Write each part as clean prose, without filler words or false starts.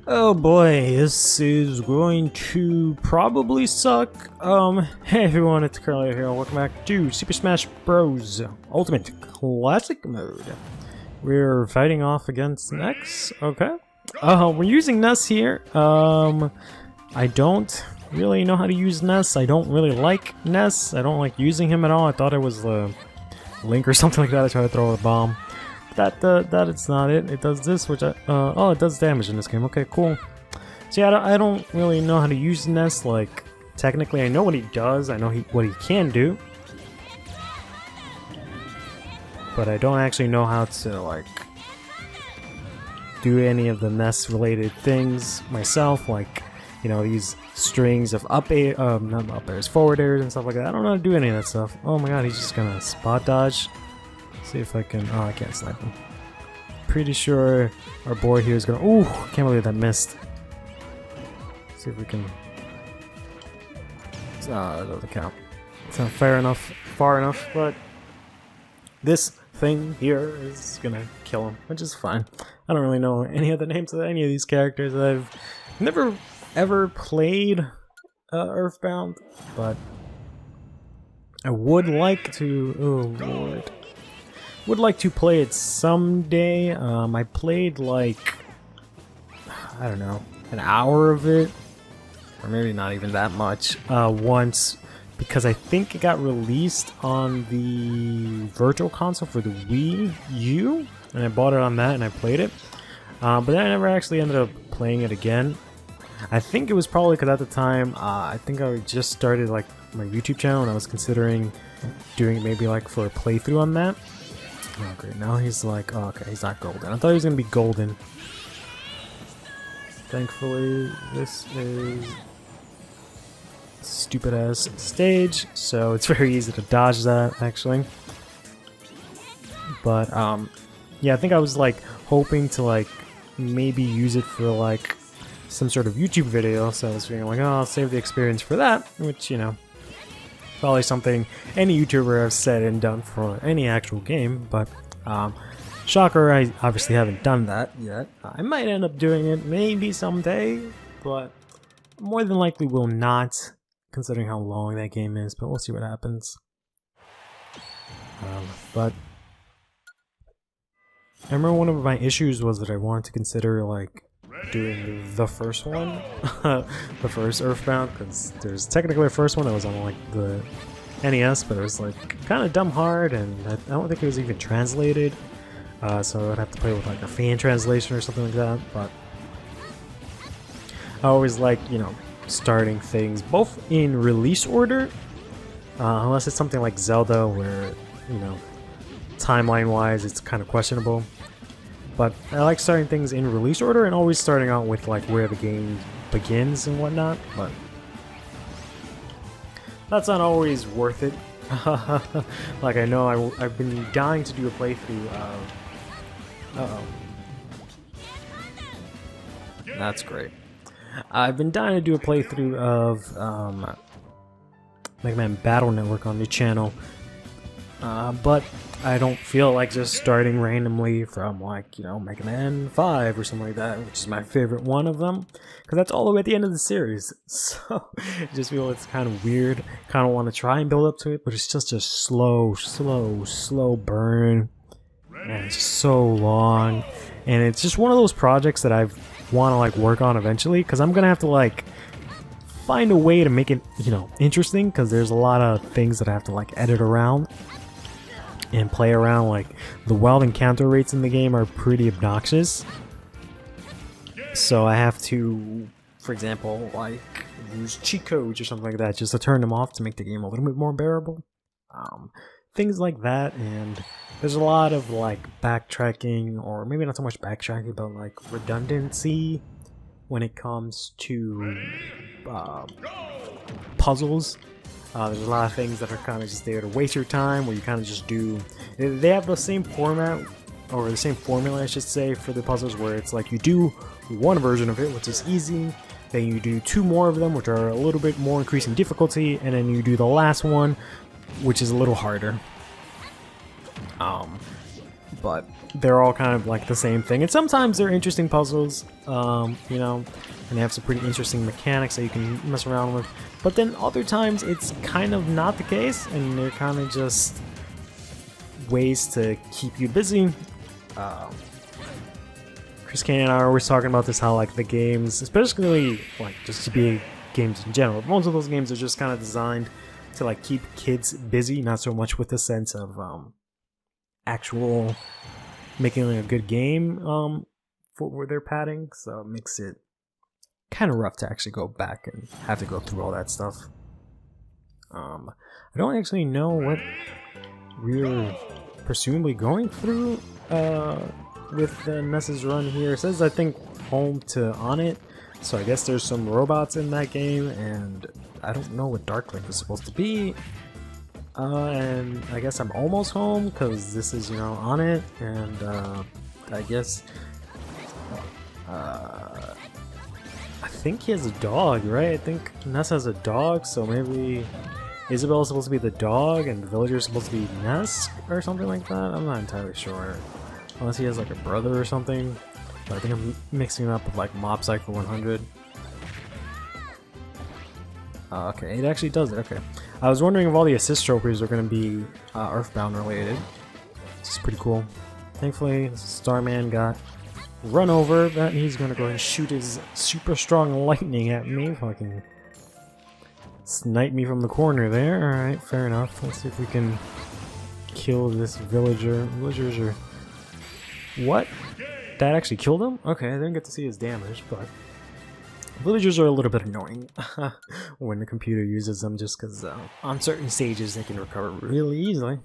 Oh boy, this is going to probably suck. Hey everyone, it's CurlyHairedHero. Welcome back to Super Smash Bros. Ultimate Classic Mode. We're fighting off against Nex. Okay. We're using Ness here. I don't really know how to use Ness. I don't really like Ness. I don't like using him at all. I thought it was Link or something like that. I tried to throw a bomb. That it's not it. It does this, which oh, it does damage in this game. Okay, cool. So yeah, I don't really know how to use Ness. Like, technically, I know what he does. I know what he can do, but I don't actually know how to like do any of the Ness-related things myself. Like, you know, these strings of not up airs, forward airs, and stuff like that. I don't know how to do any of that stuff. Oh my god, he's just gonna spot dodge. See if I can. Oh, I can't snipe him. Pretty sure our board here is gonna. Ooh, can't believe that missed. See if we can. That doesn't count. It's not fair enough, far enough, but this thing here is gonna kill him, which is fine. I don't really know any of the names of any of these characters. I've never ever played Earthbound, but I would like to. Oh lord. Would like to play it someday. I played like, I don't know, an hour of it, or maybe not even that much, once, because I think it got released on the Virtual Console for the Wii U, and I bought it on that and I played it, but then I never actually ended up playing it again. I think it was probably because at the time, I think I just started like my YouTube channel and I was considering doing maybe like for a playthrough on that. Oh great, now he's like, oh, okay, he's not golden. I thought he was gonna be golden. Thankfully, this is stupid ass stage, so it's very easy to dodge that actually. But yeah, I think I was like hoping to like maybe use it for like some sort of YouTube video, so I was feeling like, oh, I'll save the experience for that, which, you know, probably something any YouTuber has said and done for any actual game, but shocker, I obviously haven't done that yet. I might end up doing it maybe someday, but more than likely will not, considering how long that game is, but we'll see what happens. But I remember one of my issues was that I wanted to consider like doing the first one, the first Earthbound, because there's technically a first one that was on like the NES, but it was like kind of dumb hard, and I don't think it was even translated, so I'd have to play with like a fan translation or something like that. But I always like, you know, starting things both in release order, unless it's something like Zelda where, you know, timeline wise it's kind of questionable. But I like starting things in release order and always starting out with like where the game begins and whatnot, but that's not always worth it. Like, I know I've been dying to do a playthrough of... Uh-oh. That's great. I've been dying to do a playthrough of Mega Man Battle Network on the channel, but I don't feel like just starting randomly from, like, you know, Mega Man 5 or something like that, which is my favorite one of them, because that's all the way at the end of the series. So I just feel it's kind of weird. Kind of want to try and build up to it, but it's just a slow burn, and it's just so long. And it's just one of those projects that I want to like work on eventually, because I'm gonna have to like find a way to make it, you know, interesting, because there's a lot of things that I have to like edit around and play around. Like, the wild encounter rates in the game are pretty obnoxious, so I have to, for example, like use cheat codes or something like that just to turn them off to make the game a little bit more bearable. Things like that, and there's a lot of like backtracking, or maybe not so much backtracking, but like redundancy when it comes to puzzles. There's a lot of things that are kind of just there to waste your time, where you kind of just do... They have the same format, or the same formula, I should say, for the puzzles, where it's like you do one version of it, which is easy, then you do two more of them, which are a little bit more increasing difficulty, and then you do the last one, which is a little harder. but they're all kind of like the same thing. And sometimes they're interesting puzzles, you know, and they have some pretty interesting mechanics that you can mess around with. But then other times it's kind of not the case, and they're kind of just ways to keep you busy. Chris Kane and I are always talking about this, how like the games, especially like just GBA games in general, most of those games are just kind of designed to like keep kids busy, not so much with the sense of actual making a good game for their padding. So it makes it kind of rough to actually go back and have to go through all that stuff. I don't actually know what we're presumably going through with Ness's run here. It says, I think, home to on it, so I guess there's some robots in that game, and I don't know what Darklink is supposed to be. And I guess I'm almost home because this is, you know, on it, and I guess I think he has a dog, right? I think Ness has a dog, so maybe Isabel's supposed to be the dog and the villager's supposed to be Ness or something like that. I'm not entirely sure. Unless he has like a brother or something. But I think I'm mixing it up with like Mob Psycho 100. Okay, it actually does it. Okay. I was wondering if all the assist trophies are going to be Earthbound related. This is pretty cool. Thankfully, Starman got run over. That he's going to go ahead and shoot his super strong lightning at me. Fucking snipe me from the corner there. Alright, fair enough. Let's see if we can kill this villager. Villagers are... What? That actually killed him? Okay, I didn't get to see his damage, but... Villagers are a little bit annoying when the computer uses them, just because on certain stages they can recover really easily.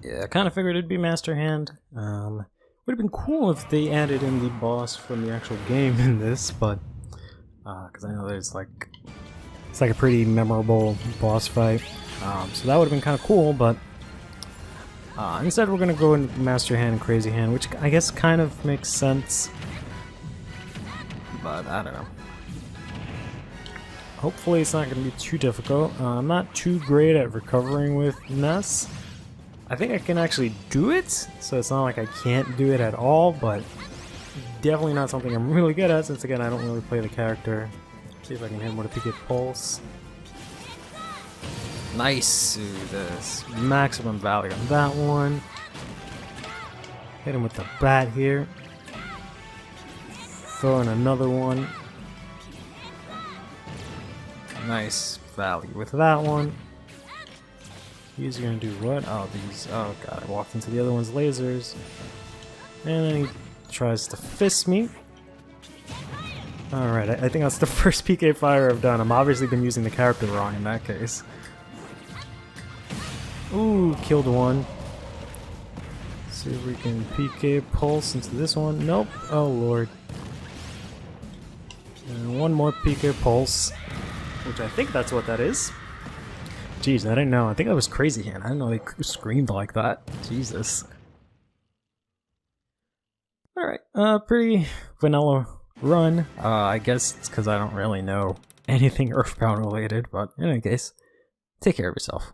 Yeah, I kind of figured it'd be Master Hand. Would have been cool if they added in the boss from the actual game in this, but... because I know there's like... It's like a pretty memorable boss fight. So that would have been kind of cool, but... instead we're gonna go in Master Hand and Crazy Hand, which I guess kind of makes sense. But I don't know. Hopefully it's not gonna be too difficult. I'm not too great at recovering with Ness. I think I can actually do it, so it's not like I can't do it at all, but definitely not something I'm really good at, since again I don't really play the character. See if I can hit him with a PK Pulse. Nice! Ooh, this maximum value on that one. Hit him with the bat here. Throw in another one. Nice value with that one. He's gonna do what? Oh, these. Oh god, I walked into the other one's lasers. And then he tries to fist me. Alright, I think that's the first PK fire I've done. I'm obviously been using the character wrong in that case. Ooh, killed one. See if we can PK pulse into this one. Nope. Oh lord. And one more PK pulse, which I think that's what that is. Jeez, I didn't know. I think that was Crazy Hand. I didn't know they screamed like that. Jesus. Alright, pretty vanilla run. I guess it's because I don't really know anything Earthbound related, but in any case, take care of yourself.